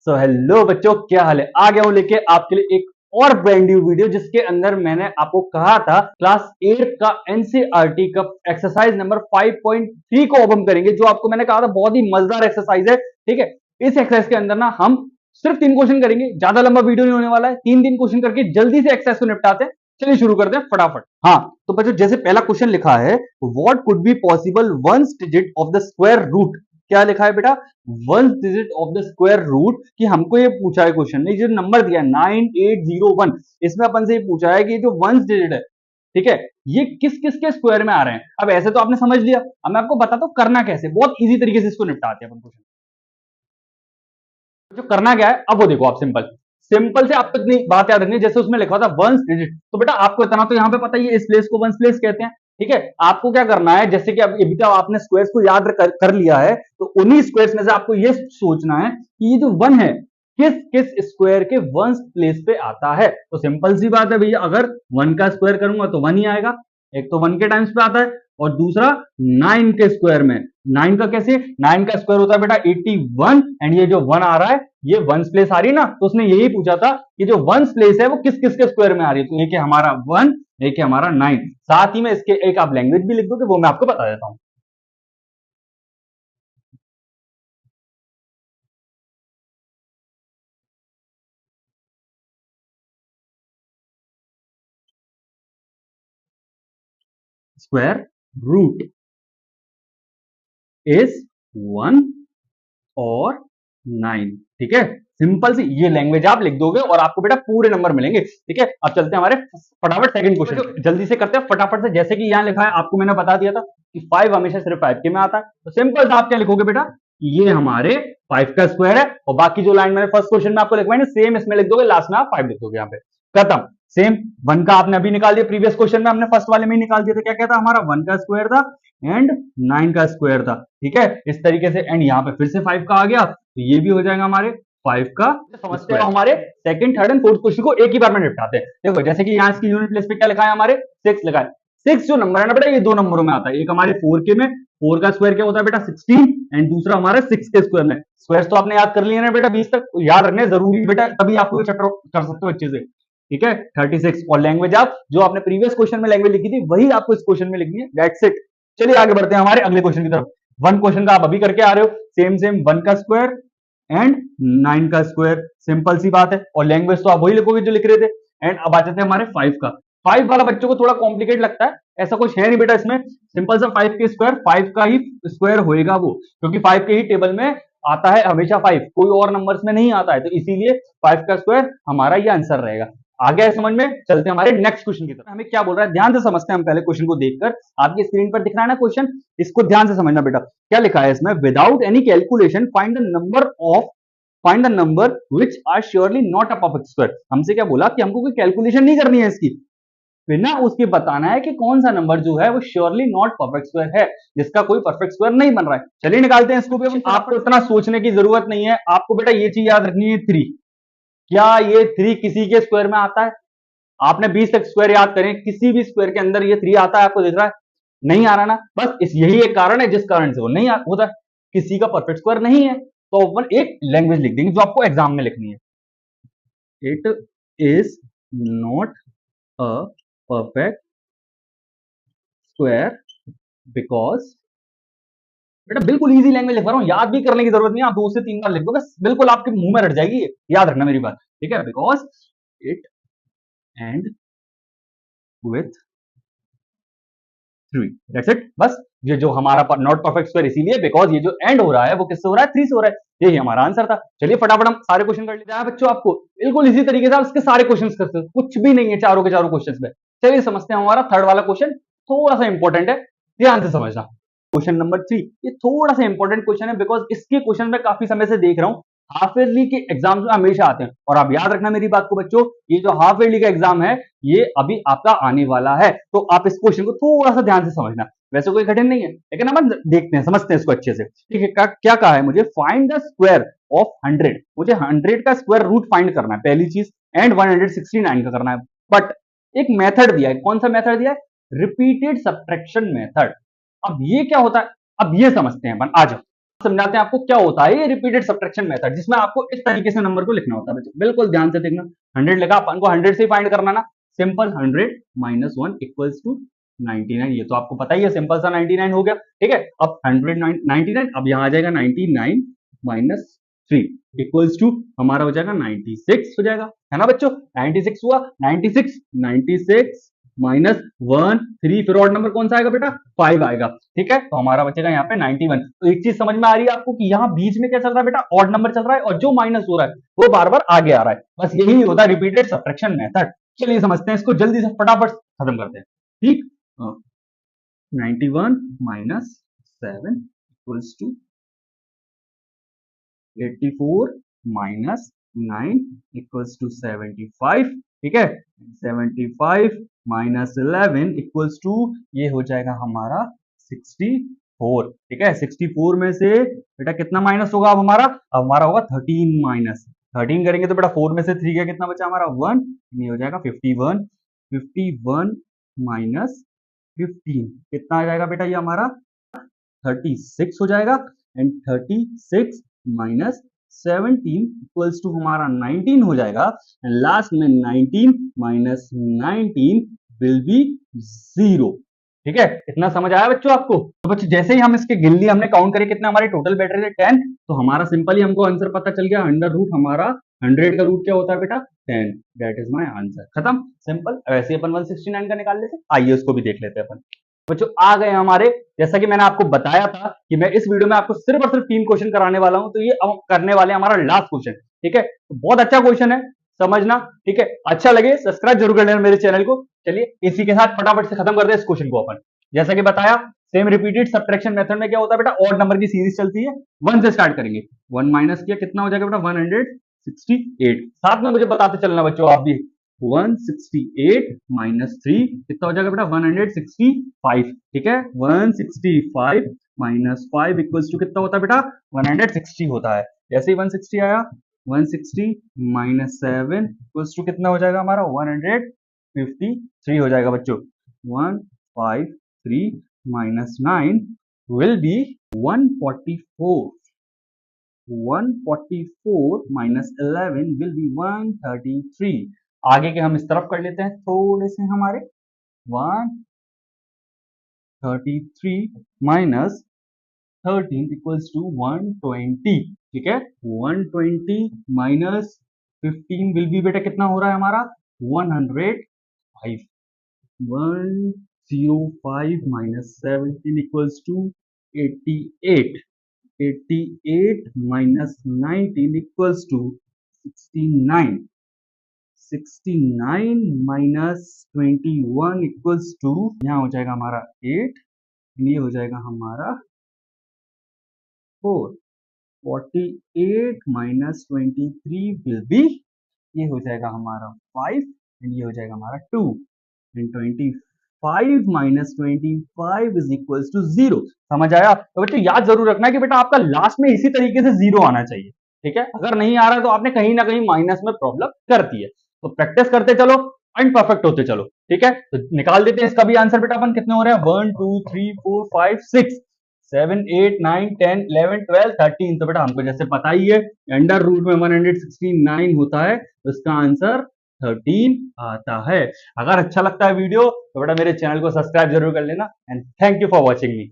So hello बच्चों, क्या हाल है। आ गया हूं लेके आपके लिए एक और ब्रांड न्यू वीडियो, जिसके अंदर मैंने आपको कहा था क्लास 8 का एनसीईआरटी का एक्सरसाइज नंबर 5.3 को अब हम करेंगे। जो आपको मैंने कहा था बहुत ही मजेदार एक्सरसाइज है। ठीक है, इस एक्सरसाइज के अंदर ना हम सिर्फ 3 क्वेश्चन करेंगे, ज्यादा लंबा वीडियो नहीं होने वाला है। 3 क्वेश्चन करके जल्दी से एक्सरसाइज को निपटाते हैं। चलिए शुरू करते हैं फटाफट। हाँ, तो बच्चों जैसे पहला क्वेश्चन लिखा है, what could be possible ones digit of the square root. क्या लिखा है बेटा? One digit of the square root. कि हमको ये पूछा है क्वेश्चन ने, जो नंबर दिया 9801, इसमें अपन से ये पूछा है कि जो वन डिजिट है, ठीक है, ये किस किस के स्क्वायर में आ रहे हैं। अब ऐसे तो आपने समझ लिया, अब मैं आपको बताता हूं करना कैसे। बहुत इजी तरीके से इसको निपटाते हैं अपन क्वेश्चन। जो करना क्या है, अब वो देखो आप। सिंपल सिंपल से आपको इतनी बात याद रखनी है, जैसे उसमें लिखा था वंस डिजिट, तो बेटा आपको इतना तो यहां पे पता ही है, इस प्लेस को वंस प्लेस कहते हैं। ठीक है, आपको क्या करना है, जैसे कि अभी तो आपने स्क्वायर्स को याद कर लिया है, तो उन्हीं स्क्वायर्स में से आपको ये सोचना है कि ये जो वन है किस किस स्क्वायर के वंस प्लेस पे आता है। तो सिंपल सी बात है भैया, अगर वन का स्क्वायर करूंगा तो वन ही आएगा। एक तो वन के टाइम्स पे आता है, और दूसरा 9 के स्क्वायर में। 9 का कैसे? 9 का स्क्वायर होता है बेटा 81, एंड ये जो वन आ रहा है ये वंस प्लेस आ रही है ना, तो उसने यही पूछा था कि जो वंस प्लेस है वो किस किस के स्क्वायर में आ रही है। तो एक है हमारा 1, एक है हमारा 9। साथ ही में इसके एक आप लैंग्वेज भी लिख दोगे, वो मैं आपको बता देता हूं। स्क्वायर रूट इज 1 और 9। ठीक है, सिंपल सी ये लैंग्वेज आप लिख दोगे और आपको बेटा पूरे नंबर मिलेंगे। ठीक है, अब चलते हैं हमारे फटाफट सेकंड क्वेश्चन, जल्दी से करते हैं फटाफट से। जैसे कि यहां लिखा है, आपको मैंने बता दिया था कि 5 हमेशा सिर्फ 5 के में आता है, तो सिंपल सा आप क्या लिखोगे बेटा, ये हमारे 5 का स्क्वायर है, और बाकी जो लाइन मैंने फर्स्ट क्वेश्चन में आपको लिखवाई ना, सेम इसमें लिख दोगे, लास्ट में आप 5 लिख दोगे। यहाँ पे खत्म। सेम वन का आपने अभी निकाल दिया, प्रीवियस क्वेश्चन में हमने फर्स्ट वाले में ही निकाल दिया था। क्या कहता हमारा 1 का स्क्वायर था एंड 9 का स्क्वायर था। ठीक है, इस तरीके से, एंड यहाँ पे फिर से 5 का आ गया, तो ये भी हो जाएगा हमारे 5 का। समझते हैं हमारे second, third and fourth question को एक ही बार में निपटाते हैं। देखो जैसे कि यहाँ इसकी यूनिट प्लेस पे क्या लिखा है, हमारे 6 लिखा है। 6 जो नंबर है ना बेटा, ये दो नंबरों में आता है। एक हमारे 4 के में, 4 का स्क्वायर क्या होता है बेटा 16, एंड दूसरा हमारा 6 के स्क्वायर में। स्क्वायर तो आपने याद कर लिया ना बेटा, 20 तक याद रखने जरूरी बेटा, तभी आपको चैप्टर कर सकते हो अच्छे से। ठीक है, 36। और लैंग्वेज आप जो आपने प्रीवियस क्वेश्चन में लैंग्वेज लिखी थी, वही आपको इस क्वेश्चन में लिखनी है। That's it. चलिए आगे बढ़ते हैं हमारे अगले क्वेश्चन की तरफ। वन क्वेश्चन का आप अभी करके आ रहे हो, सेम सेम 1 का स्क्वायर एंड 9 का स्क्वायर, सिंपल सी बात है। और लैंग्वेज तो आप वही लिखोगे जो लिख रहे थे। एंड अब आ जाते हैं हमारे 5 का। 5 वाला बच्चों को थोड़ा कॉम्प्लिकेट लगता है, ऐसा कुछ है नहीं बेटा इसमें। सिंपल सा 5 के स्क्वायर 5 का ही स्क्वायर होएगा वो, क्योंकि 5 के ही टेबल में आता है हमेशा 5, कोई और नंबर्स में नहीं आता है, तो इसीलिए 5 का स्क्वायर हमारा ये आंसर रहेगा। आ गया है समझ में? चलते हैं हमारे नेक्स्ट क्वेश्चन की तरफ। हमें क्या बोल रहा है ध्यान से समझते हैं हम पहले क्वेश्चन को देखकर। आपकी स्क्रीन पर दिख रहा है ना क्वेश्चन, इसको ध्यान से समझना बेटा। क्या लिखा है इसमें, without any calculation find the number which are surely not a perfect square. हमसे क्या बोला कि हमको कोई कैलकुलेशन नहीं करनी है इसकी, बिना उसके बताना है कि कौन सा नंबर जो है वो श्योरली नॉट परफेक्ट स्क्वायर है, जिसका कोई परफेक्ट स्क्वायर नहीं बन रहा है। चलिए निकालते हैं इसको भी। आपको इतना सोचने की जरूरत नहीं है, आपको बेटा ये चीज याद रखनी है, 3। क्या ये 3 किसी के स्क्वायर में आता है? आपने 20 तक स्क्वायर याद करें, किसी भी स्क्वायर के अंदर ये 3 आता है? आपको दिख रहा है? नहीं आ रहा ना, बस यही एक कारण है जिस कारण से वो नहीं होता, किसी का परफेक्ट स्क्वायर नहीं है। तो अपन एक लैंग्वेज लिख देंगे जो आपको एग्जाम में लिखनी है, it is not a perfect square because. बेटा बिल्कुल इजी लैंग्वेज लिख रहा हूं, याद भी करने की जरूरत नहीं है, आप 2 से 3 बार लिख दो बस, बिल्कुल आपके मुंह में रट जाएगी, याद रखना मेरी बात। ठीक है, because it and with 3, that's it. बस ये जो हमारा नॉट परफेक्ट स्क्वायर इसीलिए बिकॉज ये जो एंड हो रहा है वो किससे हो रहा है, 3 से हो रहा है। यही हमारा आंसर था। चलिए फटाफट हम सारे क्वेश्चन कर लेते हैं बच्चों। आपको बिल्कुल इसी तरीके से आप इसके सारे क्वेश्चन कर सकते हो, कुछ भी नहीं है चारों के चारों क्वेश्चन में। चलिए समझते हैं हमारा थर्ड वाला क्वेश्चन, थोड़ा सा इंपॉर्टेंट है, ध्यान से समझना। क्वेश्चन नंबर 3, ये थोड़ा सा इंपॉर्टेंट क्वेश्चन है, बिकॉज इसके क्वेश्चन में काफी समय से देख रहा हूं, हाफ ईयरली के एग्जाम्स में हमेशा आते हैं। और आप याद रखना मेरी बात को बच्चों, ये जो हाफ ईयरली का एग्जाम है ये अभी आपका आने वाला है, तो आप इस क्वेश्चन को थोड़ा सा ध्यान से समझना। वैसे कोई कठिन नहीं है, लेकिन हम देखते हैं, समझते हैं इसको अच्छे से। ठीक है, क्या कहा है मुझे, फाइंड द स्क्वायर ऑफ 100। मुझे 100 का स्क्वायर रूट फाइंड करना है पहली चीज, एंड 169 का करना है। बट एक मेथड दिया है, कौन सा मेथड दिया है, रिपीटेड सब्ट्रैक्शन मेथड। अब ये क्या होता है, अब ये समझते हैं अपन, आ जाओ। समझाते हैं आपको क्या होता है ये रिपीटेड सब्ट्रैक्शन मेथड, जिसमें आपको इस तरीके से नंबर को लिखना होता है बच्चों। बिल्कुल ध्यान से देखना, 100 लिखा, अपन को 100 से ही फाइंड करना ना, सिंपल 100 माइनस 1 इक्वल्स टू 99। ये तो आपको पता ही है, सिंपल सा 99 हो गया, ठीक है। अब 100 99, अब यहाँ आ जाएगा 99 माइनस 3 इक्वल्स टू हमारा हो जाएगा 96 हो जाएगा, है ना बच्चों। 96 हुआ, 96 माइनस 1 3, फिर ऑड नंबर कौन सा आएगा बेटा, 5 आएगा, ठीक है। तो हमारा बचेगा यहाँ पे 91। तो एक चीज समझ में आ रही है आपको कि यहाँ बीच में क्या चल रहा है बेटा, ऑड नंबर चल रहा है, और जो माइनस हो रहा है वो बार बार आगे आ रहा है। बस यही होता है रिपीटेड सब्ट्रैक्शन मेथड। चलिए समझते हैं इसको, जल्दी से फटाफट खत्म करते हैं, ठीक। 91 minus 7 equals to 84 minus 9 equals to 75, ठीक है। 75 माइनस 11 इक्वल्स टू ये हो जाएगा हमारा 64, ठीक है। 64 में से बेटा कितना माइनस होगा अब हमारा, अब हमारा होगा 13 माइनस 13 करेंगे तो बेटा 4 में से 3 का कितना बचा हमारा 1, ये हो जाएगा 51। 51 माइनस 15 कितना आ जाएगा बेटा, ये हमारा 36 हो जाएगा। एंड 36 माइनस 17 इक्वल्स टू हमारा 19 हो जाएगा। एंड लास्ट में 19 माइनस 19 विल बी 0, ठीक है। इतना समझ आया बच्चों आपको। तो बच्चों जैसे ही हम इसके गिन लिए, हमने काउंट करे कितने हमारे टोटल बैटरी थे 10, तो हमारा सिंपली हमको आंसर पता चल गया, अंडर रूट हमारा 100 का रूट क्या होता है बेटा 10, दैट इज माय आंसर। खत्म, सिंपल। वैसे अपन 169 का निकाल लेते, आइए उसको भी देख लेते हैं अपन। बच्चों आ गए हमारे, जैसा कि मैंने आपको बताया था कि मैं इस वीडियो में आपको सिर्फ और सिर्फ 3 क्वेश्चन कराने वाला हूं, तो ये अब करने वाले हमारा लास्ट क्वेश्चन, ठीक है। तो बहुत अच्छा क्वेश्चन है, समझना, ठीक है। अच्छा लगे सब्सक्राइब जरूर कर लेना मेरे चैनल को। चलिए इसी के साथ फटाफट से खत्म करते हैं इस क्वेश्चन को अपन। जैसा कि बताया, सेम रिपीटेड सब्ट्रैक्शन मेथड में क्या होता है बेटा, ऑड नंबर की सीरीज चलती है, 1 से स्टार्ट करेंगे। 1 माइनस किया कितना हो जाएगा बेटा 168। साथ में मुझे बताते चलना बच्चों आप भी, 168 माइनस 3 कितना हो जाएगा बेटा 165, ठीक है। 165 माइनस 5 इक्वल्स टू कितना होता है बेटा 160 होता है। जैसे ही 160 आया, 160 माइनस 7 इक्वल्स टू कितना हो जाएगा हमारा 153 हो जाएगा बच्चों। 153 minus 9 will be 144। 144 minus 11 will be 133। आगे के हम इस तरफ कर लेते हैं थोड़े से हमारे, 133 माइनस 13 इक्वल्स टू 120, ठीक है। 120 माइनस 15 विल बी बेटा कितना हो रहा है हमारा 105। 105 minus 17 equals to 88। 88 minus 19 equals to 69। 69 minus 21 equals to, यहाँ हो जाएगा हमारा 8, ये हो जाएगा हमारा 4। 48 माइनस 23 विल बी, ये हो जाएगा हमारा 5, एंड ये हो जाएगा हमारा 2। And 25 minus 25 is equals to 0। समझ आया। तो बच्चों याद जरूर रखना है कि बेटा आपका लास्ट में इसी तरीके से 0 आना चाहिए, ठीक है। अगर नहीं आ रहा तो आपने कहीं ना कहीं माइनस में प्रॉब्लम करती है। तो प्रैक्टिस करते चलो एंड परफेक्ट होते चलो, ठीक है। तो निकाल देते हैं इसका भी आंसर बेटा, अपन कितने हो रहे हैं 1 2 3 4 5 6 7 8 9 10 11 12 13। तो बेटा हमको जैसे पता ही है अंडर रूट में 169 होता है, तो इसका आंसर 13 आता है। अगर अच्छा लगता है वीडियो तो बेटा मेरे चैनल को सब्सक्राइब जरूर कर लेना। And thank you for watching me.